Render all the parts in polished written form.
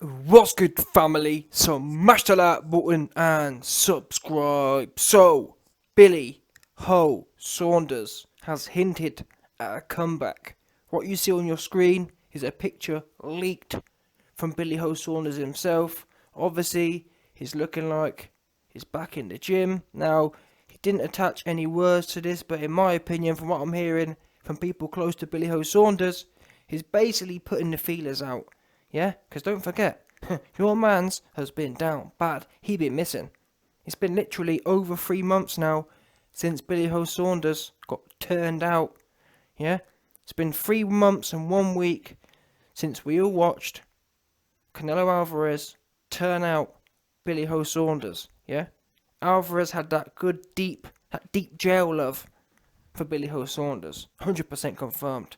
What's good, family? So mash the like button and subscribe. So, Billy Ho Saunders has hinted at a comeback. What you see on your screen is a picture leaked from Billy Ho Saunders himself. Obviously, he's looking like he's back in the gym. Now, he didn't attach any words to this, but in my opinion, from what I'm hearing from people close to Billy Ho Saunders, he's basically putting the feelers out. Yeah, because don't forget, your man's has been down bad. He been missing. It's been literally over 3 months now since Billy Ho Saunders got turned out. Yeah, it's been 3 months and 1 week since we all watched Canelo Alvarez turn out Billy Ho Saunders. Yeah, Alvarez had that deep jail love for Billy Ho Saunders. 100% confirmed.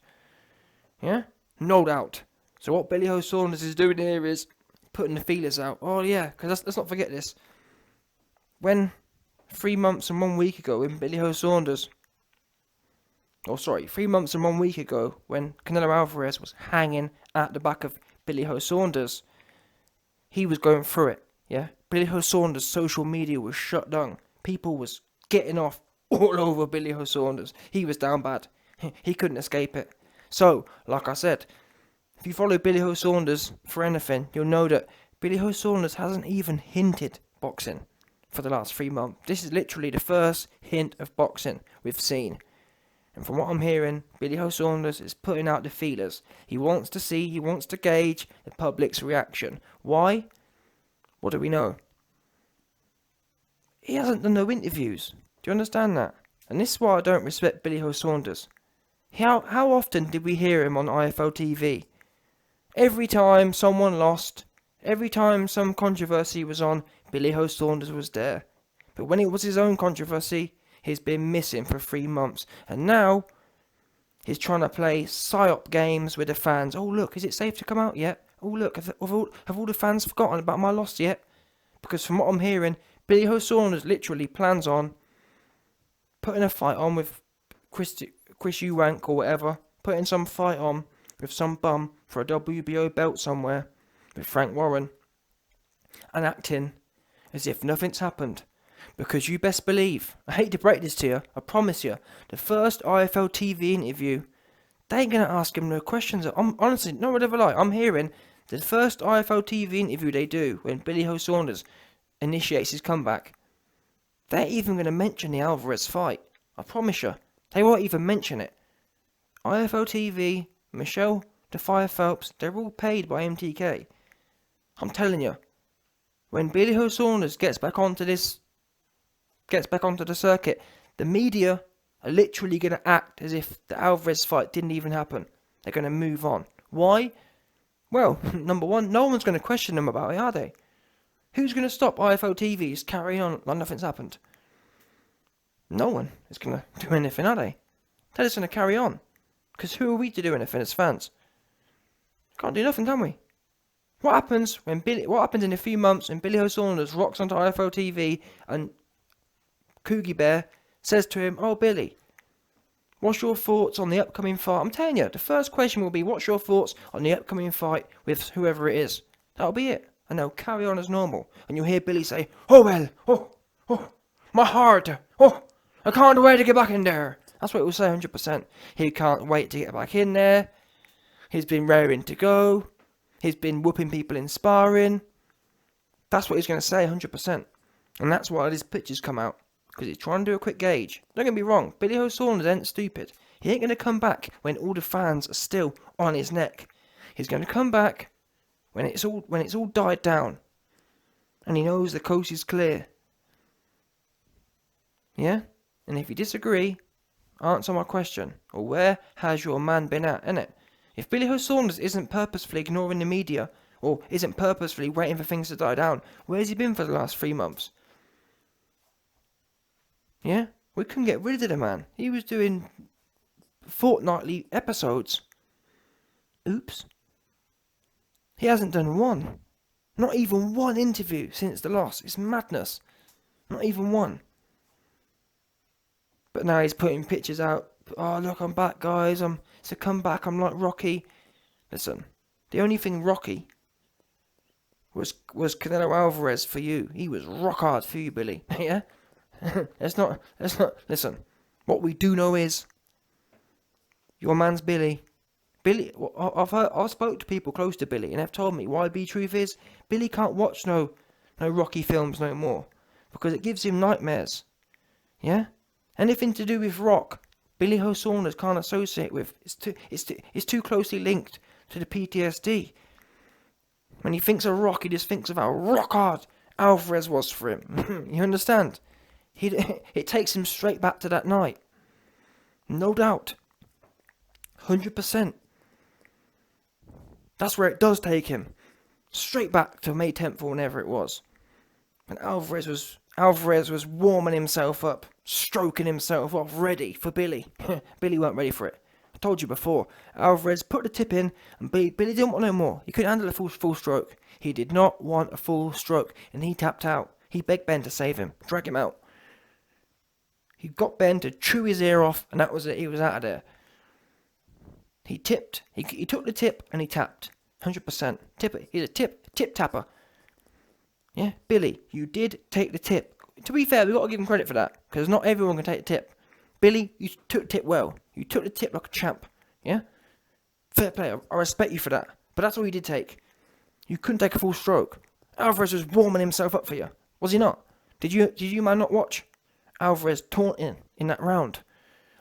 Yeah, no doubt. So what Billy Ho Saunders is doing here is putting the feelers out. Oh yeah, because let's not forget this. When 3 months and 1 week ago, when Billy Ho Saunders, 3 months and 1 week ago, when Canelo Alvarez was hanging at the back of Billy Ho Saunders, he was going through it. Yeah, Billy Ho Saunders' social media was shut down. People was getting off all over Billy Ho Saunders. He was down bad. He couldn't escape it. So, like I said, if you follow Billy Ho Saunders for anything, you'll know that Billy Ho Saunders hasn't even hinted boxing for the last 3 months. This is literally the first hint of boxing we've seen. And from what I'm hearing, Billy Ho Saunders is putting out the feelers. He wants to gauge the public's reaction. Why? What do we know? He hasn't done no interviews. Do you understand that? And this is why I don't respect Billy Ho Saunders. How often did we hear him on IFL TV? Every time someone lost, every time some controversy was on, Billy Ho Saunders was there. But when it was his own controversy, he's been missing for 3 months. And now, he's trying to play psyop games with the fans. Oh look, is it safe to come out yet? Oh look, have all the fans forgotten about my loss yet? Because from what I'm hearing, Billy Ho Saunders literally plans on putting a fight on with Chris Eubank or whatever. Putting some fight on with some bum for a WBO belt somewhere with Frank Warren, and acting as if nothing's happened. Because you best believe, I hate to break this to you, I promise you, the first IFL TV interview, they ain't gonna ask him no questions. Honestly, no one ever lie. I'm hearing the first IFL TV interview they do when Billy Ho Saunders initiates his comeback, they're even gonna mention the Alvarez fight. I promise you, they won't even mention it. IFL TV, Michelle, the Fire Phelps, they're all paid by MTK. I'm telling you, when Billy Ho Saunders gets back onto the circuit, the media are literally going to act as if the Alvarez fight didn't even happen. They're going to move on. Why? Well, number one, no one's going to question them about it, are they? Who's going to stop IFL TV's carrying on like nothing's happened? No one is going to do anything, are they? They're just going to carry on. Because who are we to do anything as fans? Can't do nothing, can we? What happens in a few months when Billy Ho Saunders rocks onto IFL TV and Coogie Bear says to him, "Oh Billy, what's your thoughts on the upcoming fight?" I'm telling you, the first question will be, "What's your thoughts on the upcoming fight with whoever it is?" That'll be it. And they'll carry on as normal. And you'll hear Billy say, "Oh well, oh, my heart, oh, I can't wait to get back in there." That's what it will say 100%. He can't wait to get back in there. He's been raring to go. He's been whooping people in sparring. That's what he's going to say 100%. And that's why his pictures come out. Because he's trying to do a quick gauge. Don't get me wrong, Billy Ho Saunders ain't stupid. He ain't going to come back when all the fans are still on his neck. He's going to come back when it's all died down. And he knows the coast is clear. Yeah? And if you disagree, answer my question. Or where has your man been at, innit? If Billy Ho Saunders isn't purposefully ignoring the media, or isn't purposefully waiting for things to die down, where's he been for the last 3 months? Yeah? We couldn't get rid of the man. He was doing fortnightly episodes. Oops. He hasn't done one. Not even one interview since the loss. It's madness. Not even one. But now he's putting pictures out. "Oh, look, I'm back, guys. It's a comeback. I'm like Rocky." Listen, the only thing Rocky was Canelo Alvarez for you. He was rock hard for you, Billy. Yeah? Let's not, listen. What we do know is, your man's Billy. I've spoke to people close to Billy, and they've told me why truth is, Billy can't watch no Rocky films no more. Because it gives him nightmares. Yeah? Anything to do with Rock, Billy Ho Saunders can't associate with. It's too closely linked to the PTSD. When he thinks of Rock, he just thinks of how rock hard Alvarez was for him. You understand? It takes him straight back to that night. No doubt. 100%. That's where it does take him. Straight back to May 10th or whenever it was. And Alvarez was warming himself up, stroking himself off, ready for Billy. Billy weren't ready for it. I told you before. Alvarez put the tip in, and Billy didn't want no more. He couldn't handle a full stroke. He did not want a full stroke, and he tapped out. He begged Ben to save him, drag him out. He got Ben to chew his ear off, and that was it. He was out of there. He tipped. He took the tip, and he tapped. 100%. He's a tip tapper. Yeah, Billy, you did take the tip. To be fair, we've got to give him credit for that, because not everyone can take the tip. Billy, you took the tip well. You took the tip like a champ. Yeah? Fair play. I respect you for that. But that's all you did take. You couldn't take a full stroke. Alvarez was warming himself up for you. Was he not? Did you man not watch? Alvarez taunting in that round.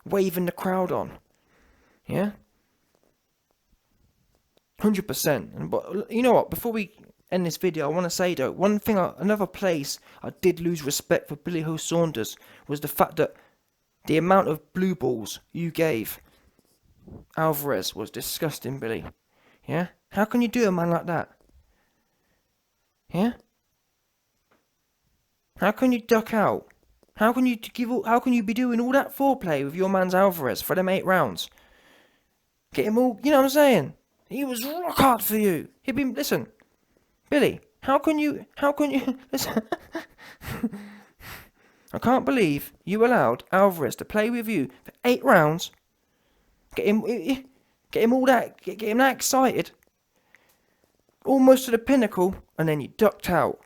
Waving the crowd on. Yeah? 100%. But you know what? Before we end this video, I want to say though, another place I did lose respect for Billy Ho Saunders was the fact that the amount of blue balls you gave Alvarez was disgusting, Billy. Yeah? How can you do a man like that? Yeah? How can you duck out? How can you be doing all that foreplay with your man's Alvarez for them 8 rounds? Get him all, you know what I'm saying? He was rock hard for you. Listen, Billy, how can you, listen. I can't believe you allowed Alvarez to play with you for 8 rounds. Get him that excited. Almost to the pinnacle, and then you ducked out.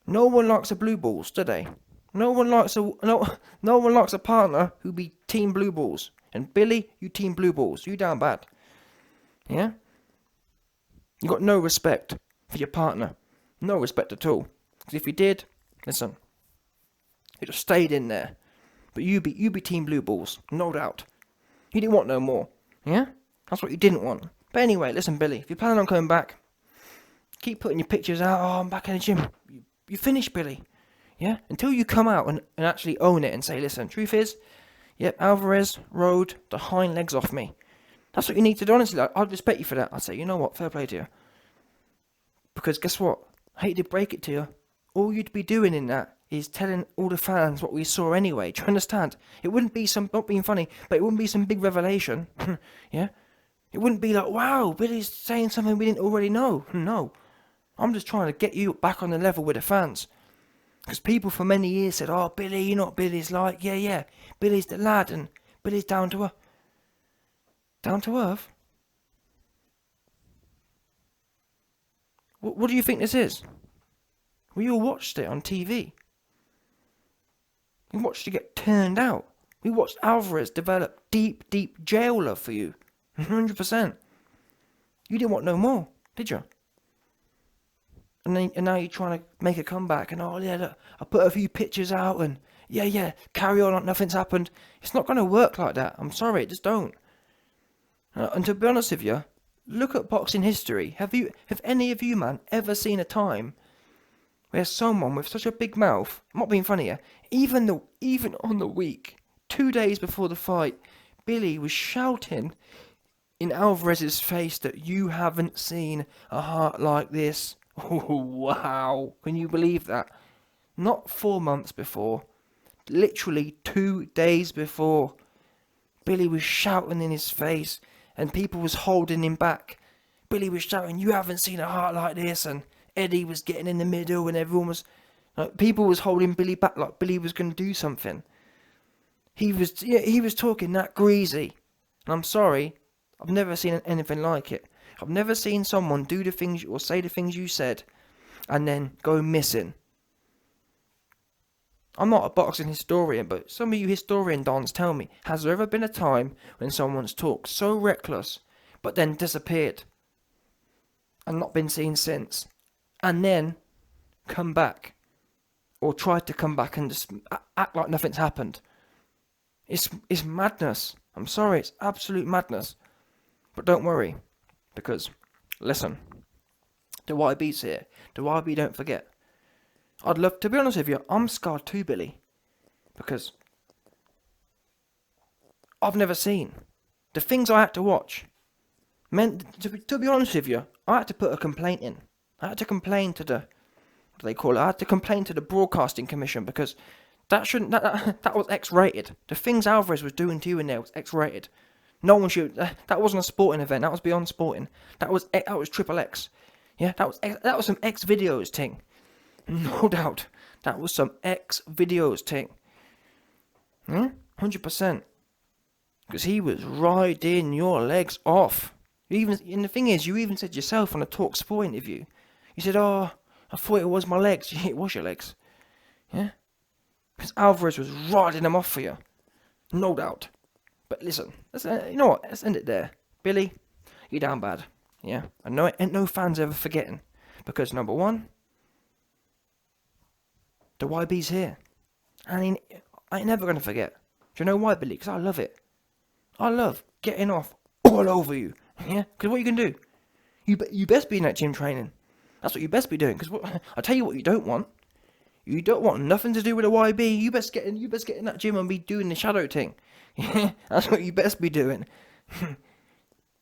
No one likes a blue balls, do they? No one likes a partner who be team blue balls. And Billy, you team blue balls. You down bad. Yeah? You got no respect for your partner. No respect at all. Because if you did, listen, you'd have stayed in there. But you be team blue balls, no doubt. You didn't want no more. Yeah? That's what you didn't want. But anyway, listen, Billy, if you're planning on coming back, keep putting your pictures out. Oh, I'm back in the gym. You finished, Billy. Yeah? Until you come out and actually own it and say, listen, truth is, yep, Alvarez rode the hind legs off me. That's what you need to do, honestly. I'd respect you for that. I'd say, you know what, fair play to you. Because guess what? I hate to break it to you. All you'd be doing in that is telling all the fans what we saw anyway. Do you understand? It wouldn't be not being funny, but it wouldn't be some big revelation. Yeah? It wouldn't be like, wow, Billy's saying something we didn't already know. No. I'm just trying to get you back on the level with the fans. Because people for many years said, oh, Billy, you know what Billy's like. Yeah. Billy's the lad, and Billy's down to earth. Down to earth? What do you think this is? We all watched it on TV. We watched it get turned out. We watched Alvarez develop deep jail love for you. 100%. You didn't want no more, did you? And now you're trying to make a comeback, and oh yeah, look, I put a few pictures out, and yeah, carry on like nothing's happened. It's not going to work like that. I'm sorry, it just don't. And to be honest with you, look at boxing history. Have any of you, man, ever seen a time where someone with such a big mouth, I'm not being funny here, even on the week, 2 days before the fight, Billy was shouting in Alvarez's face that you haven't seen a heart like this. Oh, wow. Can you believe that? Not 4 months before. Literally 2 days before. Billy was shouting in his face, and people was holding him back. Billy was shouting, you haven't seen a heart like this, and Eddie was getting in the middle, and everyone was... people was holding Billy back like Billy was going to do something. He was talking that greasy. And I'm sorry, I've never seen anything like it. I've never seen someone do the things or say the things you said and then go missing. I'm not a boxing historian, but some of you historian dons tell me, has there ever been a time when someone's talked so reckless but then disappeared and not been seen since, and then come back or tried to come back and just act like nothing's happened? It's madness. I'm sorry, it's absolute madness. But don't worry, because listen, the YB's here. The YB don't forget. I'd love to be honest with you. I'm scarred too, Billy, because I've never seen the things I had to watch. To be honest with you, I had to put a complaint in. I had to complain to the, what do they call it? I had to complain to the Broadcasting Commission because that was X-rated. The things Alvarez was doing to you in there was X-rated. No one should. That wasn't a sporting event. That was beyond sporting. That was triple X. Yeah, that was some X videos thing. No doubt, that was some X videos thing. 100%. Because he was riding your legs off. And the thing is, you even said yourself on a Talk Sport interview. You said, "Oh, I thought it was my legs." Yeah, it was your legs. Yeah, because Alvarez was riding them off for you. No doubt. But listen, you know what? Let's end it there. Billy, you're down bad. Yeah, I know it ain't no fans ever forgetting. Because number one, the YB's here. And I ain't never going to forget. Do you know why, Billy? Because I love it. I love getting off all over you. Yeah? Because what you can do? You best be in that gym training. That's what you best be doing. Because I'll tell you what you don't want. You don't want nothing to do with the YB. You best get in that gym and be doing the shadow thing. Yeah? That's what you best be doing.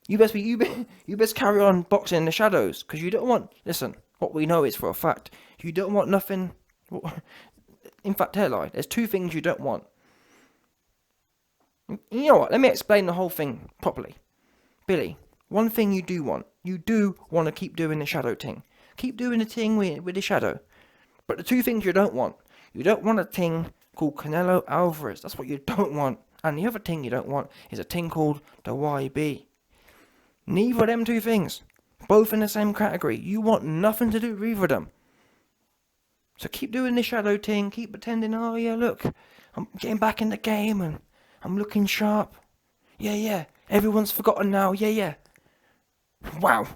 You best carry on boxing in the shadows. Because you don't want... Listen, what we know is for a fact. You don't want nothing... In fact, hairline, there's two things you don't want. You know what? Let me explain the whole thing properly. Billy, one thing you do want. You do want to keep doing the shadow thing. Keep doing the thing with the shadow. But the two things you don't want. You don't want a thing called Canelo Alvarez. That's what you don't want. And the other thing you don't want is a thing called the YB. Neither of them two things. Both in the same category. You want nothing to do with either of them. So keep doing the shadow thing, keep pretending, oh yeah, look, I'm getting back in the game and I'm looking sharp. Yeah, everyone's forgotten now, yeah. Wow.